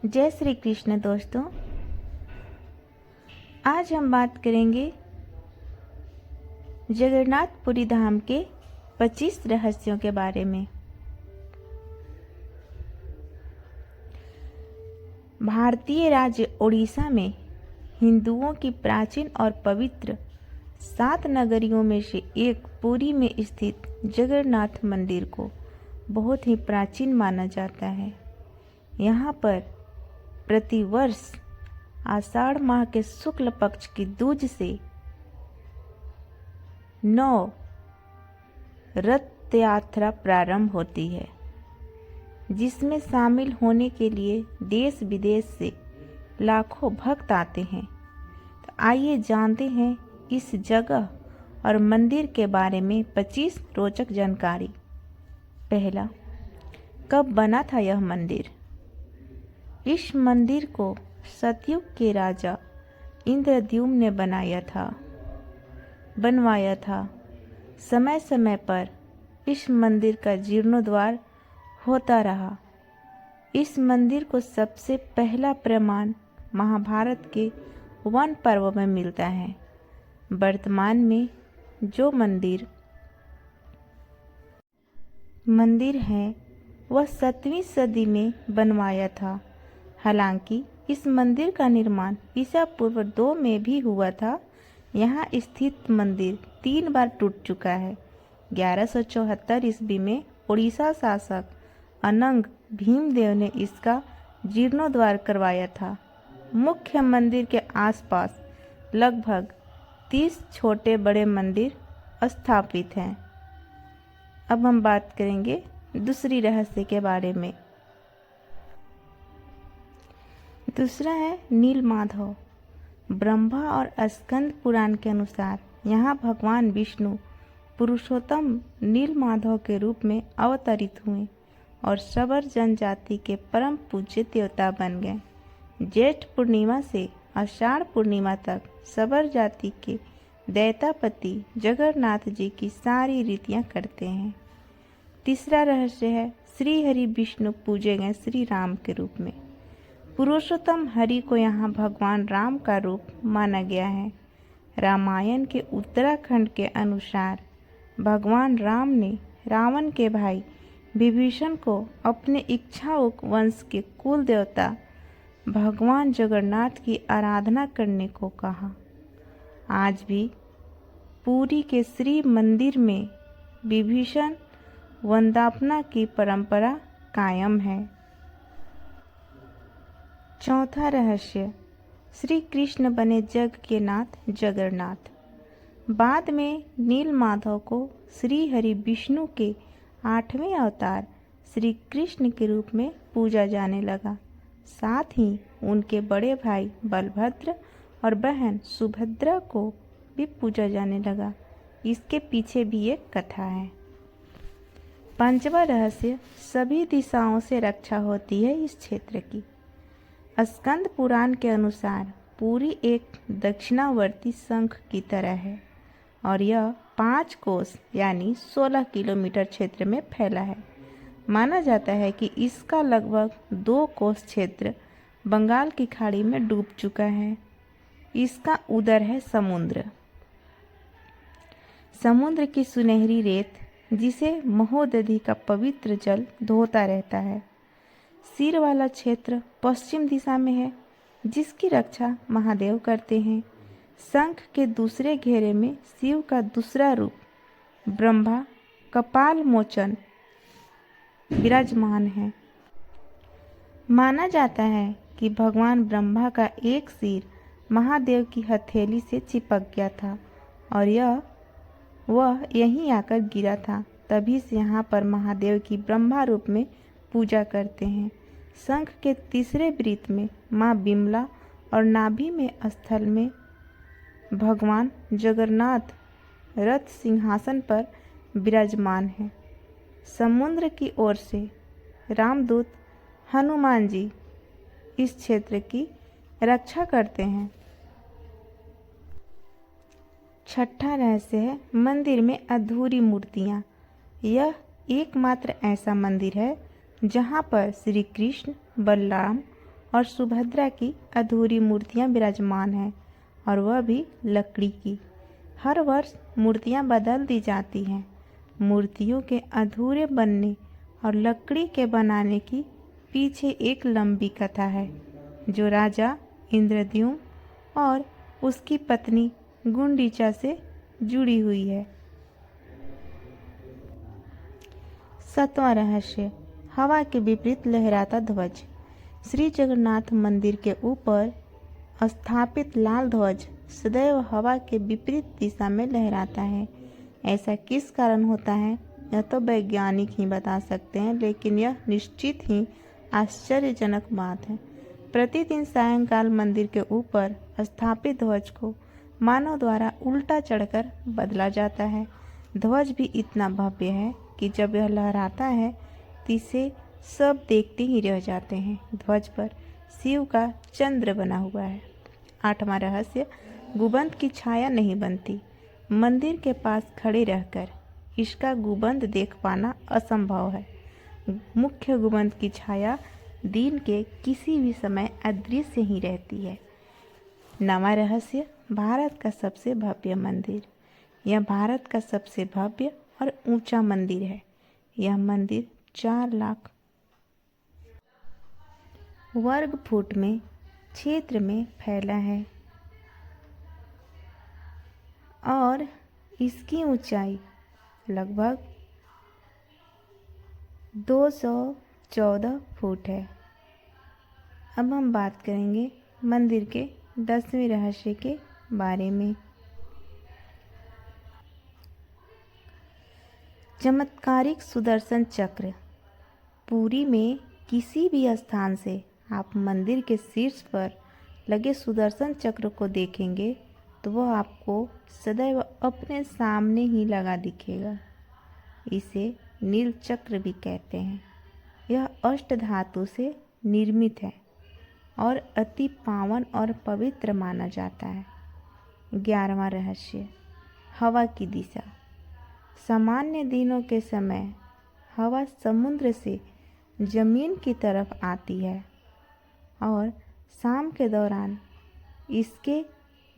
जय श्री कृष्ण दोस्तों। आज हम बात करेंगे जगन्नाथपुरी धाम के 25 रहस्यों के बारे में। भारतीय राज्य ओडिशा में हिंदुओं की प्राचीन और पवित्र 7 नगरियों में से एक पुरी में स्थित जगन्नाथ मंदिर को बहुत ही प्राचीन माना जाता है। यहाँ पर प्रतिवर्ष आषाढ़ माह के शुक्ल पक्ष की दूज से 9 रथ यात्रा प्रारंभ होती है, जिसमें शामिल होने के लिए देश विदेश से लाखों भक्त आते हैं। तो आइए जानते हैं इस जगह और मंदिर के बारे में 25 रोचक जानकारी। पहला, कब बना था यह मंदिर? इस मंदिर को सतयुग के राजा इंद्रद्युम्न ने बनवाया था। समय समय पर इस मंदिर का जीर्णोद्धार होता रहा। इस मंदिर को सबसे पहला प्रमाण महाभारत के वन पर्व में मिलता है। वर्तमान में जो मंदिर है वह 7वीं सदी में बनवाया था। हालांकि इस मंदिर का निर्माण ईसा पूर्व 2 में भी हुआ था। यहाँ स्थित मंदिर 3 बार टूट चुका है। 1174 ईस्वी में उड़ीसा शासक अनंग भीमदेव ने इसका जीर्णोद्धार करवाया था। मुख्य मंदिर के आसपास लगभग 30 छोटे बड़े मंदिर स्थापित हैं। अब हम बात करेंगे दूसरी रहस्य के बारे में। दूसरा है नीलमाधव। ब्रह्मा और स्कंद पुराण के अनुसार यहाँ भगवान विष्णु पुरुषोत्तम नीलमाधव के रूप में अवतरित हुए और शबर जनजाति के परम पूज्य देवता बन गए। ज्येष्ठ पूर्णिमा से आषाढ़ पूर्णिमा तक शबर जाति के दैतापति जगन्नाथ जी की सारी रीतियां करते हैं। तीसरा रहस्य है श्री हरि विष्णु पूजे गए श्री राम के रूप में। पुरुषोत्तम हरि को यहाँ भगवान राम का रूप माना गया है। रामायण के उत्तराखंड के अनुसार भगवान राम ने रावण के भाई विभीषण को अपने इक्ष्वाकु वंश के कुल देवता भगवान जगन्नाथ की आराधना करने को कहा। आज भी पुरी के श्री मंदिर में विभीषण वंदना की परंपरा कायम है। चौथा रहस्य, श्री कृष्ण बने जग के नाथ जगन्नाथ। बाद में नीलमाधव को श्री हरि विष्णु के 8वें अवतार श्री कृष्ण के रूप में पूजा जाने लगा। साथ ही उनके बड़े भाई बलभद्र और बहन सुभद्रा को भी पूजा जाने लगा। इसके पीछे भी एक कथा है। पांचवा रहस्य, सभी दिशाओं से रक्षा होती है इस क्षेत्र की। स्कंद पुराण के अनुसार पुरी एक दक्षिणावर्ती शंख की तरह है और यह 5 कोस यानी 16 किलोमीटर क्षेत्र में फैला है। माना जाता है कि इसका लगभग 2 कोस क्षेत्र बंगाल की खाड़ी में डूब चुका है। इसका उदर है समुद्र की सुनहरी रेत, जिसे महोदधि का पवित्र जल धोता रहता है। सिर वाला क्षेत्र पश्चिम दिशा में है, जिसकी रक्षा महादेव करते हैं। शंख के दूसरे घेरे में शिव का दूसरा रूप ब्रह्मा कपाल मोचन विराजमान है। माना जाता है कि भगवान ब्रह्मा का एक सिर महादेव की हथेली से चिपक गया था और वह यहीं आकर गिरा था। तभी से यहाँ पर महादेव की ब्रह्मा रूप में पूजा करते हैं। शंख के तीसरे वृत्त में माँ बिमला और नाभि में स्थल में भगवान जगन्नाथ रथ सिंहासन पर विराजमान है। समुद्र की ओर से रामदूत हनुमान जी इस क्षेत्र की रक्षा करते हैं। छठा रहस्य है मंदिर में अधूरी मूर्तियाँ। यह एकमात्र ऐसा मंदिर है जहाँ पर श्री कृष्ण, बलराम और सुभद्रा की अधूरी मूर्तियां विराजमान हैं, और वह भी लकड़ी की। हर वर्ष मूर्तियां बदल दी जाती हैं। मूर्तियों के अधूरे बनने और लकड़ी के बनाने की पीछे एक लंबी कथा है, जो राजा इंद्रद्युम्न और उसकी पत्नी गुंडीचा से जुड़ी हुई है। 7वां रहस्य, हवा के विपरीत लहराता ध्वज। श्री जगन्नाथ मंदिर के ऊपर स्थापित लाल ध्वज सदैव हवा के विपरीत दिशा में लहराता है। ऐसा किस कारण होता है, यह तो वैज्ञानिक ही बता सकते हैं, लेकिन यह निश्चित ही आश्चर्यजनक बात है। प्रतिदिन सायंकाल मंदिर के ऊपर स्थापित ध्वज को मानव द्वारा उल्टा चढ़कर बदला जाता है। ध्वज भी इतना भव्य है कि जब यह लहराता है तो इसे सब देखते ही रह जाते हैं। ध्वज पर शिव का चंद्र बना हुआ है। 8वां रहस्य, गुंबद की छाया नहीं बनती। मंदिर के पास खड़े रहकर इसका गुंबद देख पाना असंभव है। मुख्य गुंबद की छाया दिन के किसी भी समय अदृश्य ही रहती है। 9वां रहस्य, भारत का सबसे भव्य मंदिर। यह भारत का सबसे भव्य और ऊंचा मंदिर है। यह मंदिर 4 लाख वर्ग फुट में क्षेत्र में फैला है और इसकी ऊंचाई लगभग 214 फुट है। अब हम बात करेंगे मंदिर के 10वें रहस्य के बारे में। चमत्कारिक सुदर्शन चक्र। पुरी में किसी भी स्थान से आप मंदिर के शीर्ष पर लगे सुदर्शन चक्र को देखेंगे तो वह आपको सदैव अपने सामने ही लगा दिखेगा। इसे नील चक्र भी कहते हैं। यह अष्ट धातु से निर्मित है और अति पावन और पवित्र माना जाता है। 11वां रहस्य, हवा की दिशा। सामान्य दिनों के समय हवा समुद्र से जमीन की तरफ आती है और शाम के दौरान इसके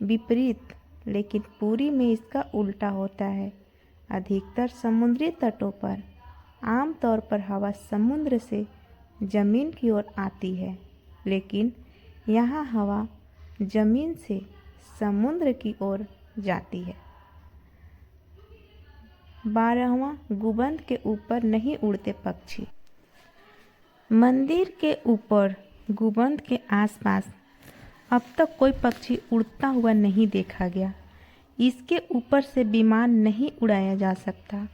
विपरीत, लेकिन पुरी में इसका उल्टा होता है। अधिकतर समुद्री तटों पर आमतौर पर हवा समुद्र से जमीन की ओर आती है, लेकिन यहाँ हवा जमीन से समुद्र की ओर जाती है। 12वां, गुंबद के ऊपर नहीं उड़ते पक्षी। मंदिर के ऊपर गुंबद के आसपास अब तक कोई पक्षी उड़ता हुआ नहीं देखा गया। इसके ऊपर से विमान नहीं उड़ाया जा सकता।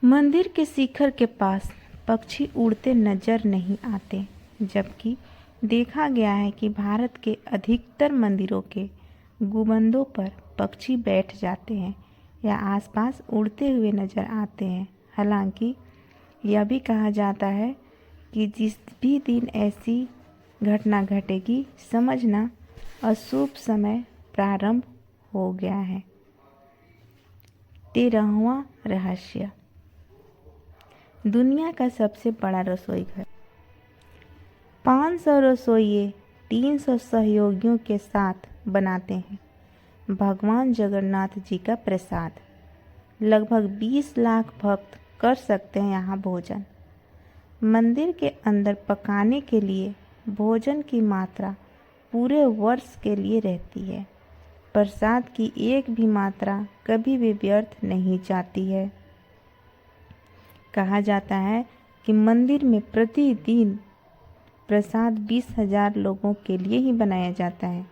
मंदिर के शिखर के पास पक्षी उड़ते नजर नहीं आते, जबकि देखा गया है कि भारत के अधिकतर मंदिरों के गुंबदों पर पक्षी बैठ जाते हैं या आसपास उड़ते हुए नजर आते हैं। हालांकि यह भी कहा जाता है कि जिस भी दिन ऐसी घटना घटेगी, समझना अशुभ समय प्रारंभ हो गया है। 13वां रहस्य, दुनिया का सबसे बड़ा रसोई घर। 500 रसोइये 300 सहयोगियों के साथ बनाते हैं भगवान जगन्नाथ जी का प्रसाद। लगभग 20 लाख भक्त कर सकते हैं यहाँ भोजन। मंदिर के अंदर पकाने के लिए भोजन की मात्रा पूरे वर्ष के लिए रहती है। प्रसाद की एक भी मात्रा कभी भी व्यर्थ नहीं जाती है। कहा जाता है कि मंदिर में प्रतिदिन प्रसाद 20,000 लोगों के लिए ही बनाया जाता है,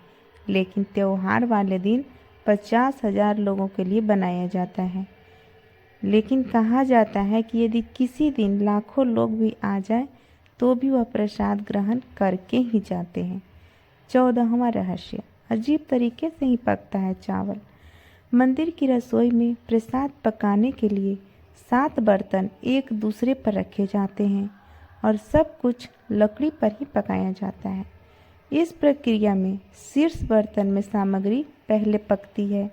लेकिन त्योहार वाले दिन 50,000 लोगों के लिए बनाया जाता है। लेकिन कहा जाता है कि यदि किसी दिन लाखों लोग भी आ जाए तो भी वह प्रसाद ग्रहण करके ही जाते हैं। 14वां रहस्य, अजीब तरीके से ही पकता है चावल। मंदिर की रसोई में प्रसाद पकाने के लिए 7 बर्तन एक दूसरे पर रखे जाते हैं और सब कुछ लकड़ी पर ही पकाया जाता है। इस प्रक्रिया में शीर्ष बर्तन में सामग्री पहले पकती है,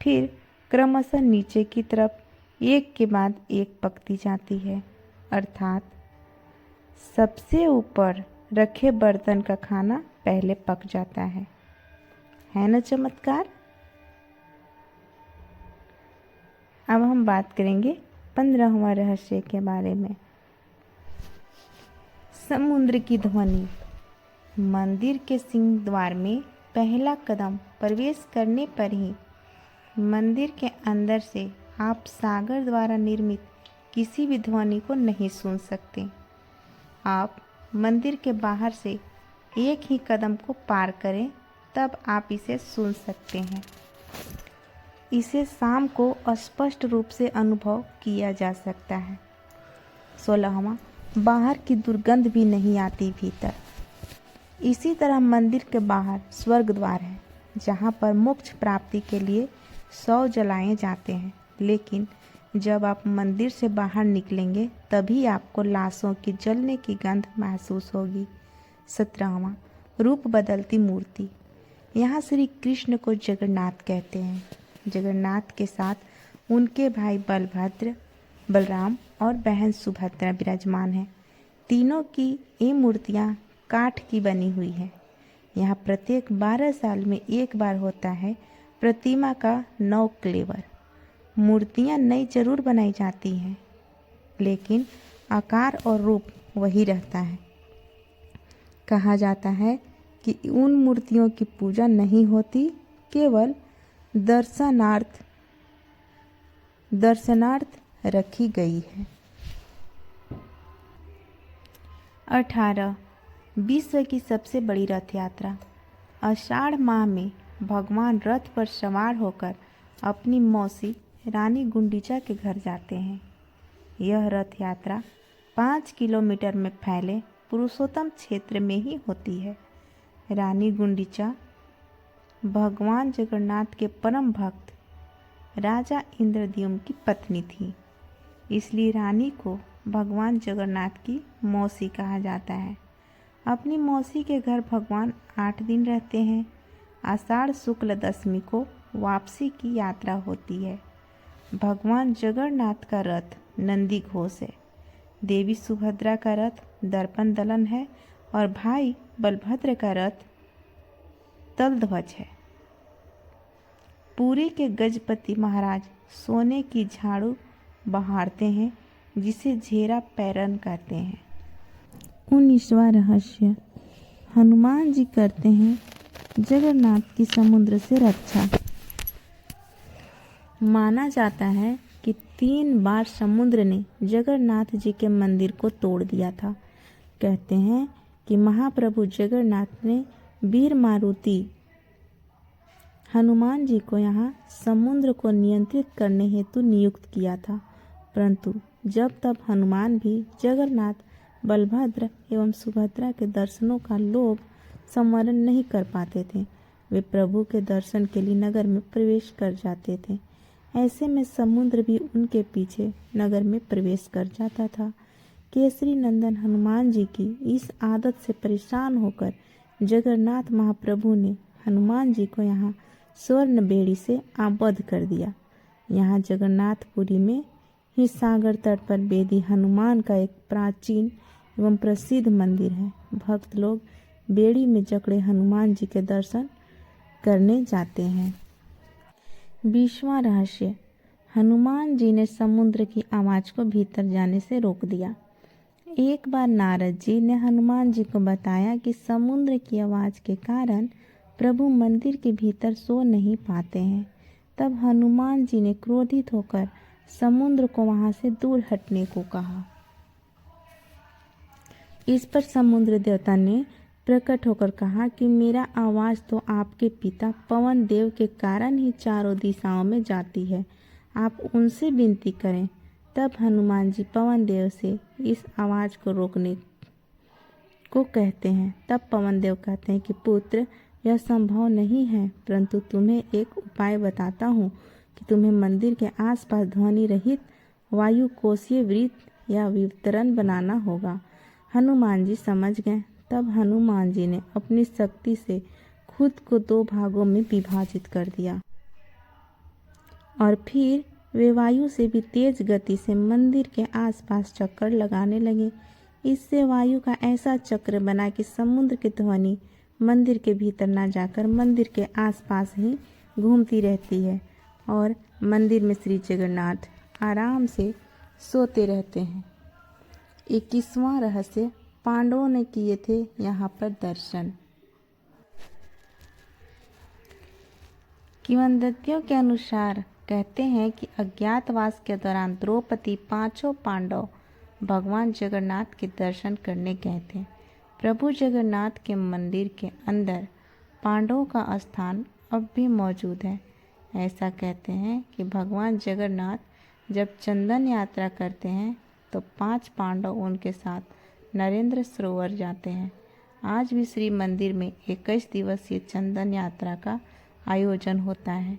फिर क्रमशः नीचे की तरफ एक के बाद एक पकती जाती है, अर्थात सबसे ऊपर रखे बर्तन का खाना पहले पक जाता है ना चमत्कार। अब हम बात करेंगे 15वां रहस्य के बारे में। समुद्र की ध्वनि। मंदिर के सिंह द्वार में पहला कदम प्रवेश करने पर ही मंदिर के अंदर से आप सागर द्वारा निर्मित किसी भी ध्वनि को नहीं सुन सकते। आप मंदिर के बाहर से एक ही कदम को पार करें तब आप इसे सुन सकते हैं। इसे शाम को स्पष्ट रूप से अनुभव किया जा सकता है। 16वां, बाहर की दुर्गंध भी नहीं आती भीतर। इसी तरह मंदिर के बाहर स्वर्ग द्वार है जहाँ पर मोक्ष प्राप्ति के लिए 100 जलाए जाते हैं, लेकिन जब आप मंदिर से बाहर निकलेंगे तभी आपको लाशों की जलने की गंध महसूस होगी। 17वां, रूप बदलती मूर्ति। यहाँ श्री कृष्ण को जगन्नाथ कहते हैं। जगन्नाथ के साथ उनके भाई बलभद्र, बलराम और बहन सुभद्रा विराजमान हैं। तीनों की ये मूर्तियाँ काठ की बनी हुई है। यहाँ प्रत्येक 12 साल में एक बार होता है प्रतिमा का नवक्लेवर। मूर्तियाँ नई जरूर बनाई जाती हैं, लेकिन आकार और रूप वही रहता है। कहा जाता है कि उन मूर्तियों की पूजा नहीं होती, केवल दर्शनार्थ रखी गई है। 18, विश्व की सबसे बड़ी रथ यात्रा। आषाढ़ माह में भगवान रथ पर सवार होकर अपनी मौसी रानी गुंडीचा के घर जाते हैं। यह रथ यात्रा 5 किलोमीटर में फैले पुरुषोत्तम क्षेत्र में ही होती है। रानी गुंडीचा भगवान जगन्नाथ के परम भक्त राजा इंद्रद्युम्न की पत्नी थी, इसलिए रानी को भगवान जगन्नाथ की मौसी कहा जाता है। अपनी मौसी के घर भगवान 8 दिन रहते हैं। आषाढ़ शुक्ल दशमी को वापसी की यात्रा होती है। भगवान जगन्नाथ का रथ नंदी घोष है, देवी सुभद्रा का रथ दर्पण दलन है और भाई बलभद्र का रथ तलध्वज है। पुरी के गजपति महाराज सोने की झाड़ू बहारते हैं, जिसे झेरा पैरन कहते हैं। 19वां रहस्य। हनुमान जी करते हैं जगन्नाथ की समुद्र से रक्षा। माना जाता है कि 3 बार समुद्र ने जगन्नाथ जी के मंदिर को तोड़ दिया था। कहते हैं कि महाप्रभु जगन्नाथ ने वीर मारुति हनुमान जी को यहाँ समुद्र को नियंत्रित करने हेतु नियुक्त किया था, परंतु जब तब हनुमान भी जगन्नाथ, बलभद्र एवं सुभद्रा के दर्शनों का लोभ संवरण नहीं कर पाते थे। वे प्रभु के दर्शन के लिए नगर में प्रवेश कर जाते थे। ऐसे में समुद्र भी उनके पीछे नगर में प्रवेश कर जाता था। केसरी नंदन हनुमान जी की इस आदत से परेशान होकर जगन्नाथ महाप्रभु ने हनुमान जी को यहाँ स्वर्ण बेड़ी से आबद्ध कर दिया। यहाँ जगन्नाथपुरी में ही सागर तट पर बेदी हनुमान का एक प्राचीन एवं प्रसिद्ध मंदिर है। भक्त लोग बेड़ी में जकड़े हनुमान जी के दर्शन करने जाते हैं। 20वां रहस्य। हनुमान जी ने समुद्र की आवाज़ को भीतर जाने से रोक दिया। एक बार नारद जी ने हनुमान जी को बताया कि समुद्र की आवाज़ के कारण प्रभु मंदिर के भीतर सो नहीं पाते हैं। तब हनुमान जी ने क्रोधित होकर समुद्र को वहां से दूर हटने को कहा। इस पर समुद्र देवता ने प्रकट होकर कहा कि मेरा आवाज़ तो आपके पिता पवन देव के कारण ही चारों दिशाओं में जाती है, आप उनसे विनती करें। तब हनुमान जी पवन देव से इस आवाज़ को रोकने को कहते हैं। तब पवन देव कहते हैं कि पुत्र, यह संभव नहीं है, परंतु तुम्हें एक उपाय बताता हूँ कि तुम्हें मंदिर के आसपास ध्वनि रहित वायु कोशीय वृत्त या वितरण बनाना होगा। हनुमान जी समझ गए। तब हनुमान जी ने अपनी शक्ति से खुद को 2 भागों में विभाजित कर दिया और फिर वे वायु से भी तेज गति से मंदिर के आसपास चक्कर लगाने लगे। इससे वायु का ऐसा चक्र बना कि समुद्र की ध्वनि मंदिर के भीतर ना जाकर मंदिर के आसपास ही घूमती रहती है और मंदिर में श्री जगन्नाथ आराम से सोते रहते हैं। 21वां रहस्य, पांडवों ने किए थे यहाँ पर दर्शन। किंवदंतियों के अनुसार कहते हैं कि अज्ञातवास के दौरान द्रौपदी 5 पांडव भगवान जगन्नाथ के दर्शन करने गए थे। प्रभु जगन्नाथ के मंदिर के अंदर पांडवों का स्थान अब भी मौजूद है। ऐसा कहते हैं कि भगवान जगन्नाथ जब चंदन यात्रा करते हैं तो 5 पांडव उनके साथ नरेंद्र सरोवर जाते हैं। आज भी श्री मंदिर में 21 दिवसीय चंदन यात्रा का आयोजन होता है।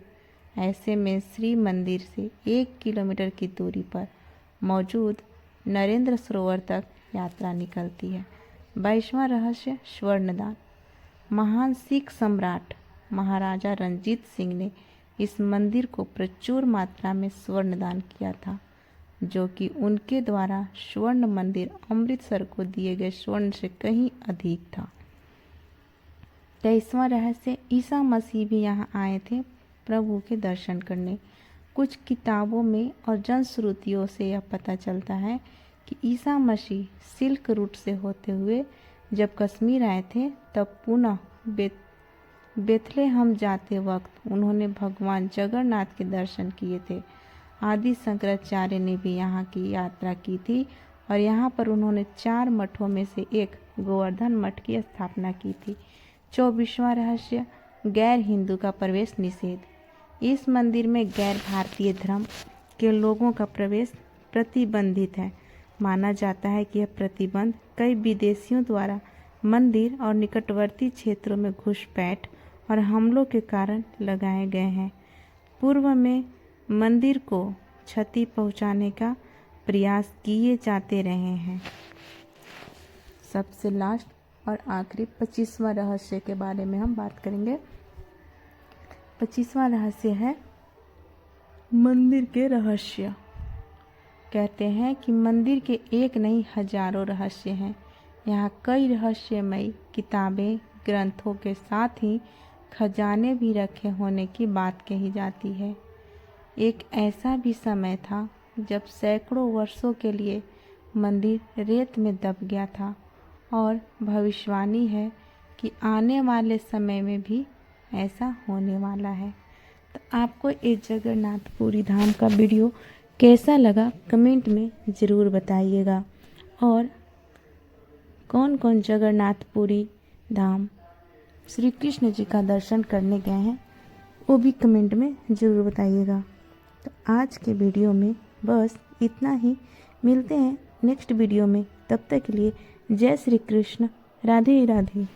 ऐसे में श्री मंदिर से 1 किलोमीटर की दूरी पर मौजूद नरेंद्र सरोवर तक यात्रा निकलती है। 22वां रहस्य, स्वर्णदान। महान सिख सम्राट महाराजा रणजीत सिंह ने इस मंदिर को प्रचुर मात्रा में स्वर्ण दान किया था, जो कि उनके द्वारा स्वर्ण मंदिर अमृतसर को दिए गए स्वर्ण से कहीं अधिक था। 23वां रहस्य, ईसा मसीह भी यहाँ आए थे प्रभु के दर्शन करने। कुछ किताबों में और जनश्रुतियों से यह पता चलता है कि ईसा मसीह सिल्क रूट से होते हुए जब कश्मीर आए थे तब पुनः बेथलेहम जाते वक्त उन्होंने भगवान जगन्नाथ के दर्शन किए थे। आदि शंकराचार्य ने भी यहाँ की यात्रा की थी और यहाँ पर उन्होंने 4 मठों में से एक गोवर्धन मठ की स्थापना की थी। 24वां रहस्य, गैर हिंदू का प्रवेश निषेध। इस मंदिर में गैर भारतीय धर्म के लोगों का प्रवेश प्रतिबंधित है। माना जाता है कि यह प्रतिबंध कई विदेशियों द्वारा मंदिर और निकटवर्ती क्षेत्रों में घुसपैठ और हमलों के कारण लगाए गए हैं। पूर्व में मंदिर को क्षति पहुंचाने का प्रयास किए जाते रहे हैं। सबसे लास्ट और आखिरी 25वां रहस्य के बारे में हम बात करेंगे। 25वां रहस्य है मंदिर के रहस्य। कहते हैं कि मंदिर के एक नहीं हजारों रहस्य हैं। यहाँ कई रहस्यमयी किताबें, ग्रंथों के साथ ही खजाने भी रखे होने की बात कही जाती है। एक ऐसा भी समय था जब सैकड़ों वर्षों के लिए मंदिर रेत में दब गया था और भविष्यवाणी है कि आने वाले समय में भी ऐसा होने वाला है। तो आपको ये जगन्नाथपुरी धाम का वीडियो कैसा लगा कमेंट में ज़रूर बताइएगा और कौन कौन जगन्नाथपुरी धाम श्री कृष्ण जी का दर्शन करने गए हैं वो भी कमेंट में ज़रूर बताइएगा। तो आज के वीडियो में बस इतना ही। मिलते हैं नेक्स्ट वीडियो में। तब तक के लिए जय श्री कृष्ण, राधे राधे।